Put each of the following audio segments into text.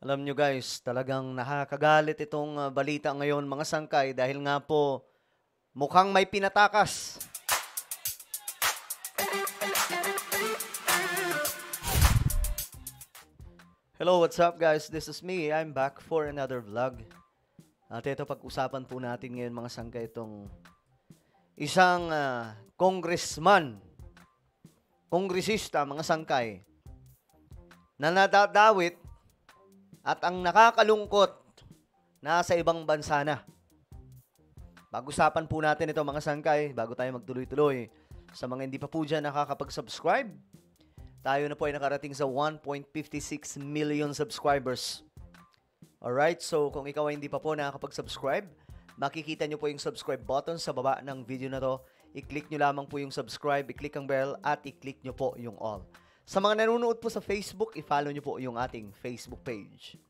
Alam nyo guys, talagang nakakagalit itong balita ngayon mga sangkay dahil nga po mukhang may pinatakas. Hello, what's up guys? This is me. I'm back for another vlog. At ito pag-usapan po natin ngayon mga sangkay itong isang kongresista mga sangkay na nadadawit at ang nakakalungkot nasa ibang bansa na. Pag-usapan po natin ito mga sangkay bago tayo magtuloy-tuloy. Sa mga hindi pa po dyan nakakapag-subscribe, tayo na po ay nakarating sa 1.56 million subscribers. Alright, so kung ikaw ay hindi pa po nakakapag-subscribe, makikita nyo po yung subscribe button sa baba ng video na to. I-click nyo lamang po yung subscribe, i-click ang bell, at i-click nyo po yung all. Sa mga nanonood po sa Facebook, i-follow nyo po yung ating Facebook page.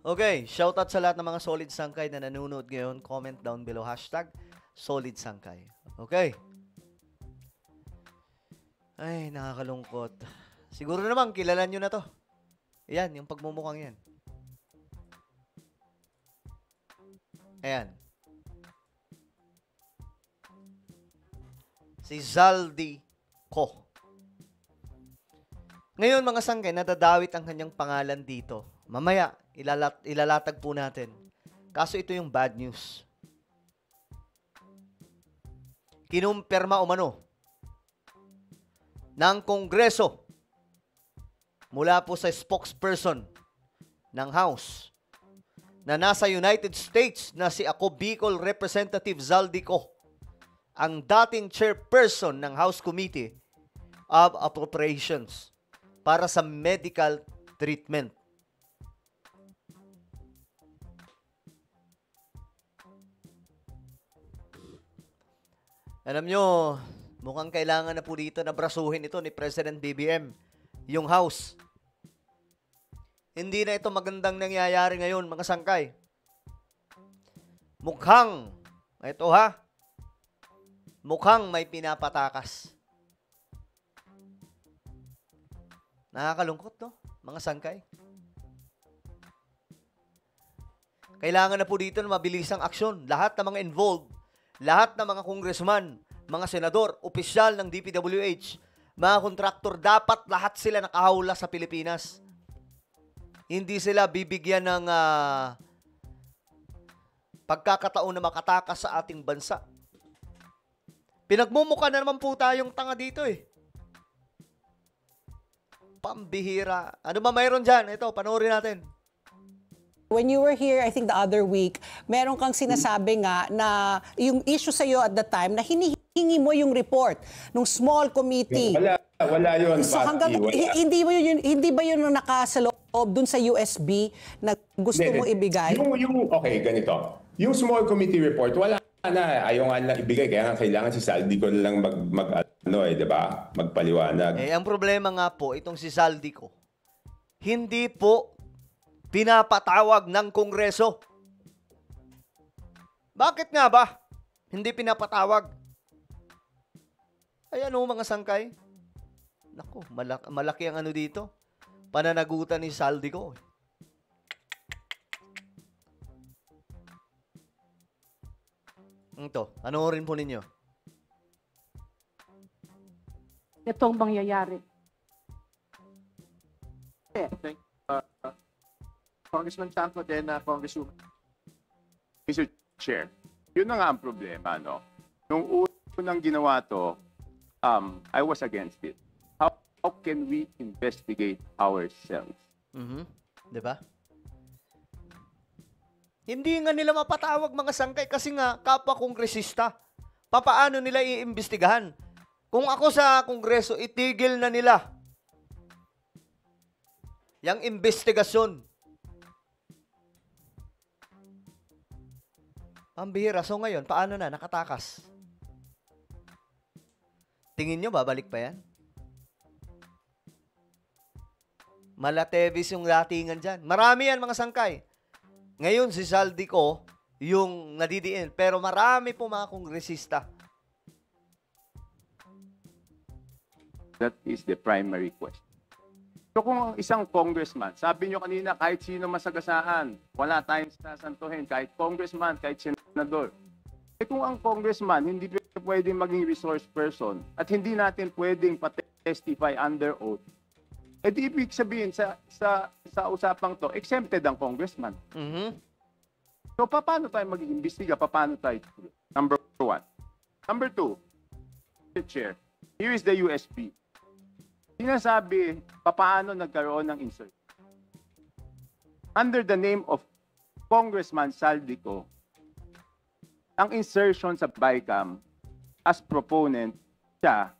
Okay, shoutout sa lahat ng mga solid sangkay na nanonood ngayon. Comment down below, hashtag solid sangkay. Okay. Ay, nakakalungkot. Siguro naman, kilala nyo na to. Ayan, yung pagmumukhang yan. Ayan. Si Zaldi Co. Ngayon mga sangkay, nadadawit ang kanyang pangalan dito. Mamaya, ilalatag po natin. Kaso ito yung bad news. Kinumpirma umano ng Kongreso mula po sa spokesperson ng House na nasa United States na si Ako Bicol Representative Zaldi Co, ang dating chairperson ng House Committee of Appropriations para sa medical treatment. Alam nyo, mukhang kailangan na po dito na brasuhin ito ni President BBM, yung House. Hindi na ito magandang nangyayari ngayon, mga sangkay. Mukhang may pinapatakas. Nakakalungkot, no? Mga sangkay. Kailangan na po dito na mabilisang aksyon. Lahat ng mga involved, lahat ng mga congressman, mga senador, opisyal ng DPWH, mga kontraktor, dapat lahat sila nakahawla sa Pilipinas. Hindi sila bibigyan ng pagkakataon na makatakas sa ating bansa. Pinagmumukha na naman po tayong tanga dito eh. Pambihira. Ano ba mayroon dyan? Ito, panoorin natin. When you were here, I think the other week, meron kang sinasabi nga na yung issue sa iyo at the time na hinihingi mo yung report ng small committee. Wala yun. So hanggang hindi ba yun nakasaloob dun sa USB na gusto mong ibigay? Okay, ganito. Yung small committee report, wala na. Ayaw nga lang ibigay. Kaya nga kailangan si Zaldi ko lang diba? Magpaliwanag. Ang problema nga po, itong si Zaldi ko, hindi po pinapatawag ng Kongreso. Bakit nga ba hindi pinapatawag? Ayan o mga sangkay. Naku, malaki ang ano dito. Pananagutan ni Zaldi ko. Ito, panoorin po ninyo. Itong mangyayari. Congressman Chanco din na Congresswoman. Mr. Chair, yun na nga ang problema, no? Nung unang ginawa to, I was against it. How can we investigate ourselves? Diba? Hindi nga nila mapatawag mga sangkay kasi nga kapwa kongresista. Papaano nila iimbestigahan? Kung ako sa Kongreso, itigil na nila yung investigasyon. Ang bihira. So ngayon, paano na? Nakatakas. Tingin nyo, babalik pa yan? Malatevis yung datingan dyan. Marami yan mga sangkay. Ngayon, si Zaldi ko, yung nadidiin. Pero marami po mga kongresista. That is the primary question. So kung ang isang congressman, sabi nyo kanina kahit sino masagasaan, wala tayong sasantuhin, kahit congressman, kahit senador. Eh kung ang congressman hindi pwedeng maging resource person at hindi natin pwedeng pa-testify under oath, eh di ibig sabihin sa usapang to, exempted ang congressman. Mhm. So paano tayo mag-iimbestiga? Paano tayo? Number one. Number two, Mr. Chair, here is the USB. Sinasabi, paano nagkaroon ng insert? Under the name of Congressman Saldico, ang insertion sa BICAM as proponent siya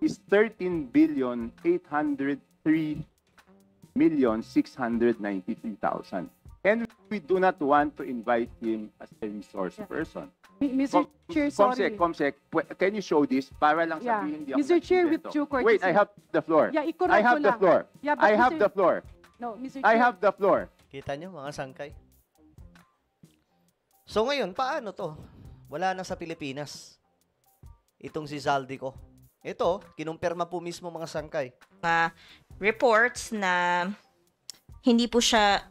is 13,803,693,000. And we do not want to invite him as a resource person. Mr. Chair, sorry. Comsec, can you show this para lang Yeah. sabihin hindi ako Mr. Chair, with nagsimbento? due courtesy. Wait, I have the floor. Yeah, i-correct I have ko the lang. floor. Yeah, but I have Mr. the floor. No, Mr. I Chair. have the floor. Kita nyo, mga sangkay? So ngayon, paano to? Wala na sa Pilipinas. Itong si Zaldico. Ito, kinumpirma po mismo mga sangkay. Reports na hindi po siya,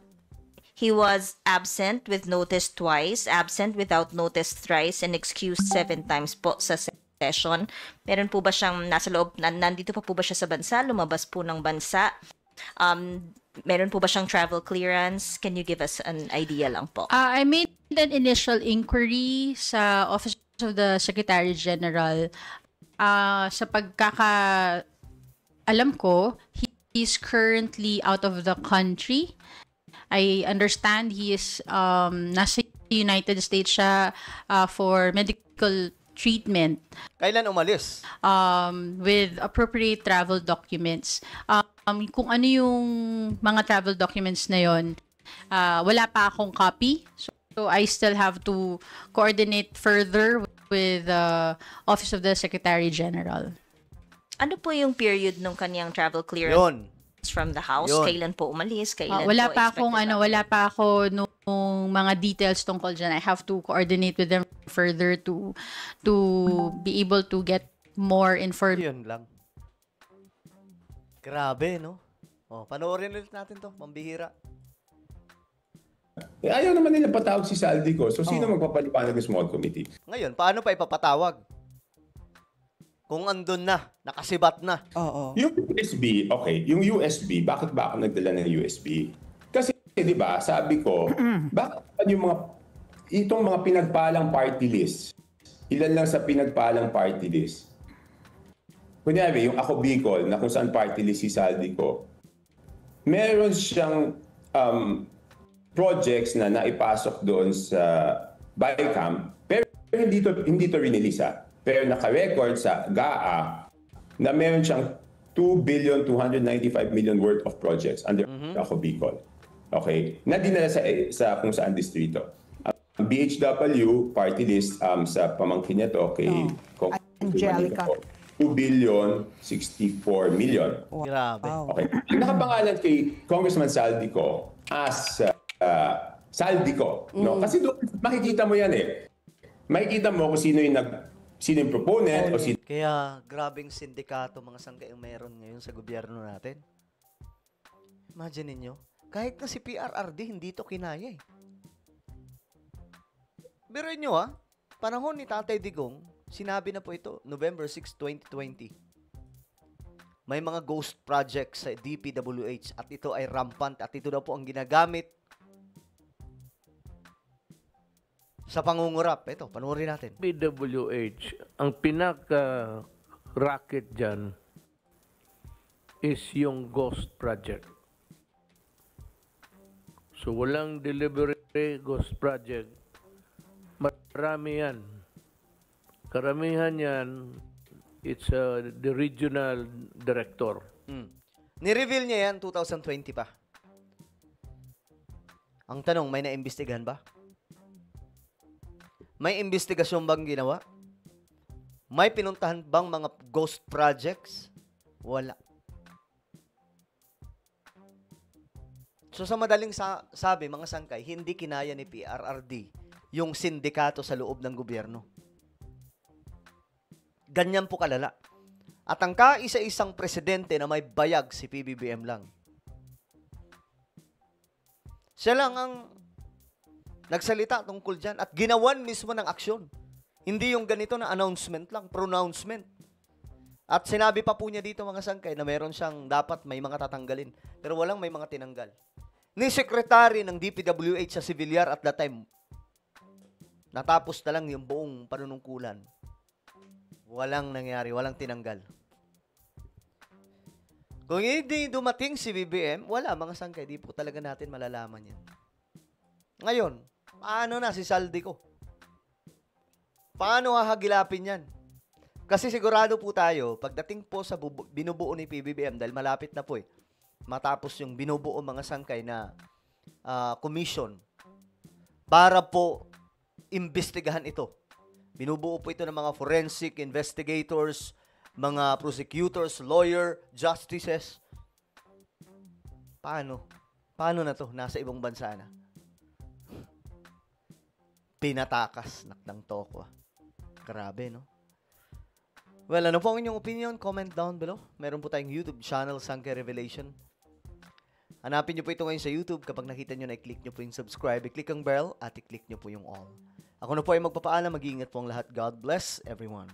he was absent with notice twice, absent without notice thrice, and excused 7 times po sa session. Meron po ba siyang nasa loob, nandito pa po ba siya sa bansa, lumabas po ng bansa? Meron po ba siyang travel clearance? Can you give us an idea lang po? I made an initial inquiry sa Office of the Secretary General. Sa alam ko, he's currently out of the country. I understand he is nasa United States siya for medical treatment. Kailan umalis? With appropriate travel documents. Kung ano yung mga travel documents na yon, wala pa akong copy. So I still have to coordinate further with the Office of the Secretary General. Ano po yung period ng kaniyang travel clearance Yun. from the house? Yun. Kailan po umalis? Kailan Wala po pa akong expected na? wala pa ako nung mga details tungkol dyan. I have to coordinate with them further to be able to get more information. Yun lang. Grabe, no? Oh, panoorin ulit natin to, pambihira. Eh, ayaw naman nila patawag si Saldico. So, sino magpapaliwanag ng small committee? Ngayon, paano pa ipapatawag? Kung andun na, nakasibat na. Oo. Yung USB, okay, yung USB, bakit ba ako nagdala ng USB? Kasi, di ba, sabi ko, bakit yung itong mga pinagpalang party list, ilan lang sa pinagpalang party list? Kunyari, yung Ako Bicol, na kung saan party list si Saldico, meron siyang projects na naipasok doon sa BICAM, pero hindi to rinilisa. Pero naka-record sa GAA na meron siyang 2,295,000,000 worth of projects under Ako Bicol. Okay? Na dinala sa kung saan distrito. Ang BHW party list sa pamangkin niya to kay Angelica. 2,064,000,000. Grabe. Okay. Nakapangalan kay Congressman Saldico as Saldico. No? Kasi doon, makikita mo yan eh. Makikita mo kung sino yung proponent o sino. Kaya, grabing sindikato mga sangkay ang meron ngayon sa gobyerno natin. Imagine ninyo, kahit na si PRRD, hindi to kinaya eh. Biruin nyo panahon ni Tatay Digong, sinabi na po ito, November 6, 2020. May mga ghost projects sa DPWH at ito ay rampant at ito daw po ang ginagamit sa pangungurap. Ito, panoorin natin. DPWH, ang pinaka-racket dyan is yung ghost project. So, walang delivery ghost project. Marami yan. Karamihan yan, it's the regional director. Ni-reveal niya yan 2020 pa. Ang tanong, may naimbestigahan ba? May investigasyon bang ginawa? May pinuntahan bang mga ghost projects? Wala. So sa madaling sabi, mga sangkay, hindi kinaya ni PRRD yung sindikato sa loob ng gobyerno. Ganyan po kalala. At ang kaisa-isang presidente na may bayag si PBBM lang. Siya lang ang nagsalita tungkol dyan at ginawan mismo ng aksyon. Hindi yung ganito na announcement lang, pronouncement. At sinabi pa po niya dito mga sangkay na meron siyang dapat may mga tatanggalin. Pero walang may mga tinanggal. Ni secretary ng DPWH sa Villar at that time, natapos na lang yung buong panunungkulan. Walang nangyari, walang tinanggal. Kung hindi dumating si BBM, wala mga sangkay, di po talaga natin malalaman yan. Ngayon, paano na si Saldico? Paano hahagilapin yan? Kasi sigurado po tayo, pagdating po sa binubuo ni PBBM, dahil malapit na po matapos yung binubuo mga sangkay na commission para po imbestigahan ito. Binubuo po ito ng mga forensic investigators, mga prosecutors, lawyer, justices. Paano? Paano na to? Nasa ibang bansa na. Pinatakas. Nakdang toko. Grabe, no? Well, ano po ang inyong opinion? Comment down below. Meron po tayong YouTube channel, Sangkay Revelation. Hanapin nyo po ito ngayon sa YouTube. Kapag nakita nyo na, i-click nyo po yung subscribe, i-click ang bell, at i-click nyo po yung all. Ako na po ay magpapaalam. Mag-iingat po ang lahat. God bless everyone.